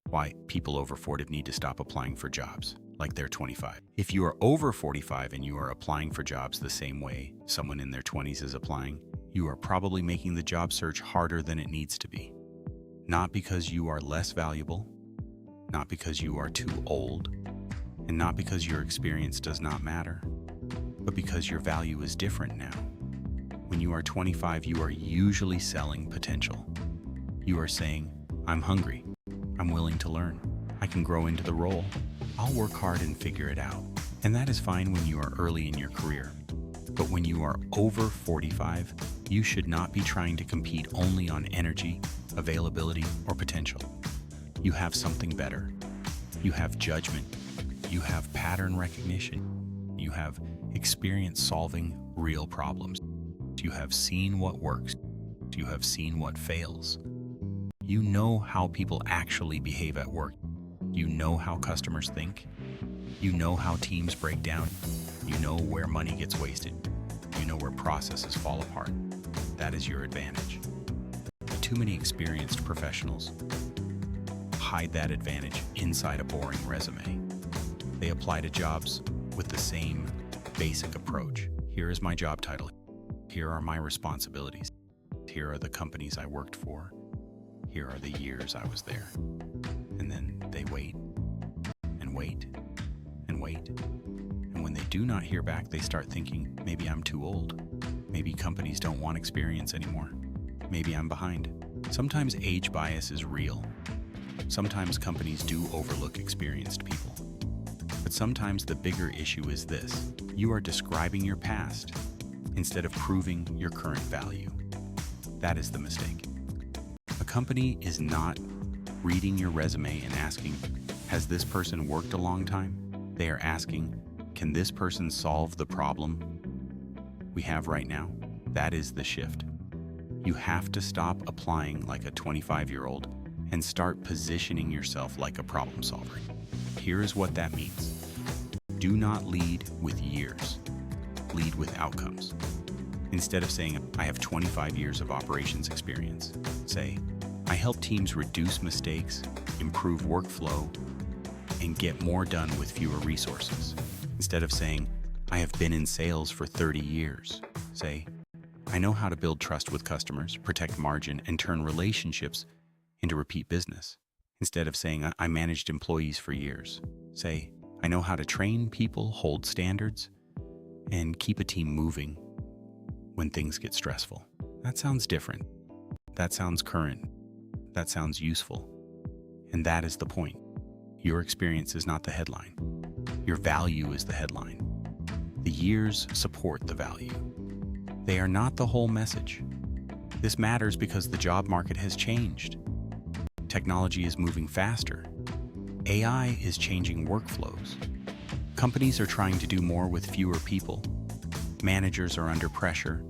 why people over 40 need to stop applying for jobs like they're 25. If you are over 45 and you are applying for jobs the same way someone in their 20s is applying, you are probably making the job search harder than it needs to be. Not because you are less valuable, not because you are too old, and not because your experience does not matter, but because your value is different now. When you are 25, you are usually selling potential. You are saying, I'm hungry, I'm willing to learn, I can grow into the role, I'll work hard and figure it out. And that is fine when you are early in your career. But when you are over 45, you should not be trying to compete only on energy, availability, or potential. You have something better. You have judgment. You have pattern recognition. You have experience solving real problems. You have seen what works. You have seen what fails. You know how people actually behave at work. You know how customers think. You know how teams break down. You know where money gets wasted. You know where processes fall apart. That is your advantage. Too many experienced professionals hide that advantage inside a boring resume. They apply to jobs with the same basic approach. Here is my job title. Here are my responsibilities. Here are the companies I worked for. Here are the years I was there. And then they wait and wait and wait. And when they do not hear back, they start thinking, maybe I'm too old. Maybe companies don't want experience anymore. Maybe I'm behind. Sometimes age bias is real. Sometimes companies do overlook experienced people. But sometimes the bigger issue is this: you are describing your past instead of proving your current value. That is the mistake. A company is not reading your resume and asking, has this person worked a long time? They are asking, can this person solve the problem we have right now? That is the shift. You have to stop applying like a 25-year-old and start positioning yourself like a problem solver. Here is what that means. Do not lead with years. Lead with outcomes. Instead of saying, I have 25 years of operations experience, say, I help teams reduce mistakes, improve workflow, and get more done with fewer resources. Instead of saying, I have been in sales for 30 years, say, I know how to build trust with customers, protect margin, and turn relationships into repeat business. Instead of saying, I managed employees for years, say, I know how to train people, hold standards, and keep a team moving when things get stressful. That sounds different. That sounds current. That sounds useful. And that is the point. Your experience is not the headline. Your value is the headline. The years support the value. They are not the whole message. This matters because the job market has changed. Technology is moving faster. AI is changing workflows. Companies are trying to do more with fewer people. Managers are under pressure.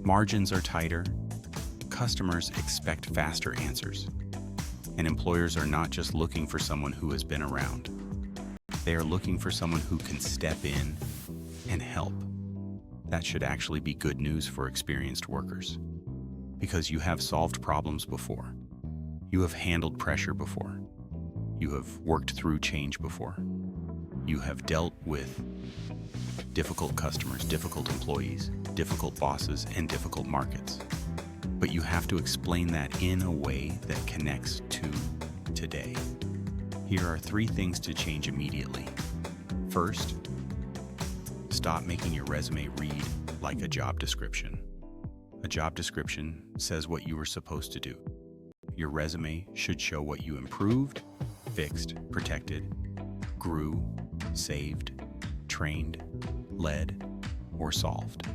Margins are tighter. Customers expect faster answers. And employers are not just looking for someone who has been around. They are looking for someone who can step in and help. That should actually be good news for experienced workers. Because you have solved problems before. You have handled pressure before. You have worked through change before. You have dealt with difficult customers, difficult employees, difficult bosses, and difficult markets. But you have to explain that in a way that connects to today. Here are 3 things to change immediately. First, stop making your resume read like a job description. A job description says what you were supposed to do. Your resume should show what you improved, fixed, protected, grew, saved, trained, led, or solved.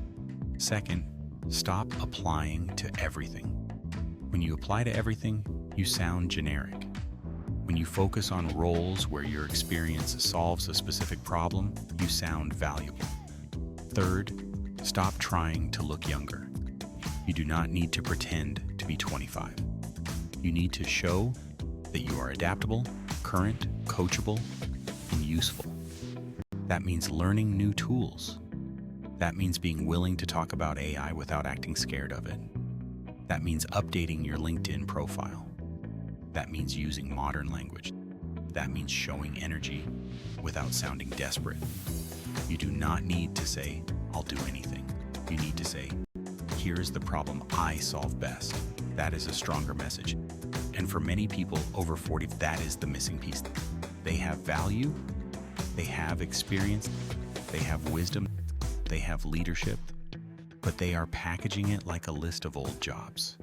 Second, stop applying to everything. When you apply to everything, you sound generic. When you focus on roles where your experience solves a specific problem, you sound valuable. Third, stop trying to look younger. You do not need to pretend to be 25. You need to show that you are adaptable, current, coachable, and useful. That means learning new tools. That means being willing to talk about AI without acting scared of it. That means updating your LinkedIn profile. That means using modern language. That means showing energy without sounding desperate. You do not need to say, "I'll do anything." You need to say, "Here's the problem I solve best." That is a stronger message. And for many people over 40, that is the missing piece. They have value, they have experience, they have wisdom, they have leadership, but they are packaging it like a list of old jobs.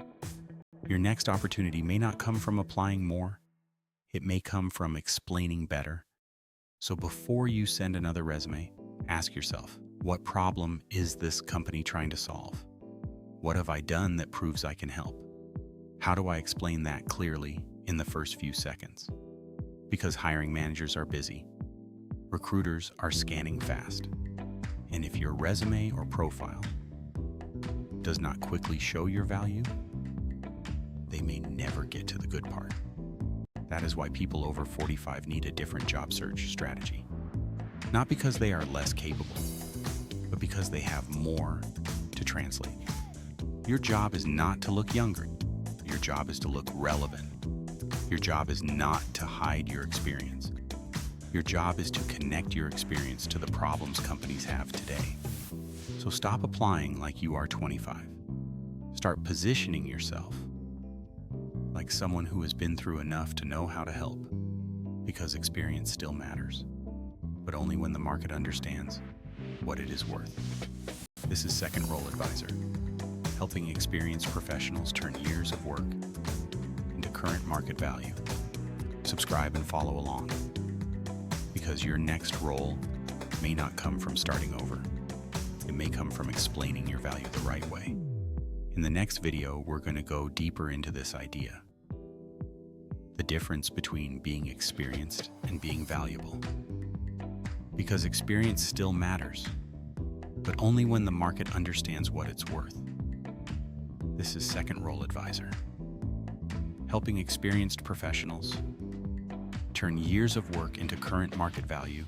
Your next opportunity may not come from applying more. It may come from explaining better. So before you send another resume, ask yourself, what problem is this company trying to solve? What have I done that proves I can help? How do I explain that clearly in the first few seconds? Because hiring managers are busy. Recruiters are scanning fast. And if your resume or profile does not quickly show your value, they may never get to the good part. That is why people over 45 need a different job search strategy. Not because they are less capable, but because they have more to translate. Your job is not to look younger. Your job is to look relevant. Your job is not to hide your experience. Your job is to connect your experience to the problems companies have today. So stop applying like you are 25. Start positioning yourself like someone who has been through enough to know how to help, because experience still matters, but only when the market understands what it is worth. This is NextRoleAdvisor, helping experienced professionals turn years of work into current market value. Subscribe and follow along, because your next role may not come from starting over. It may come from explaining your value the right way. In the next video, we're going to go deeper into this idea. The difference between being experienced and being valuable. Because experience still matters, but only when the market understands what it's worth. This is NextRoleAdvisor, helping experienced professionals turn years of work into current market value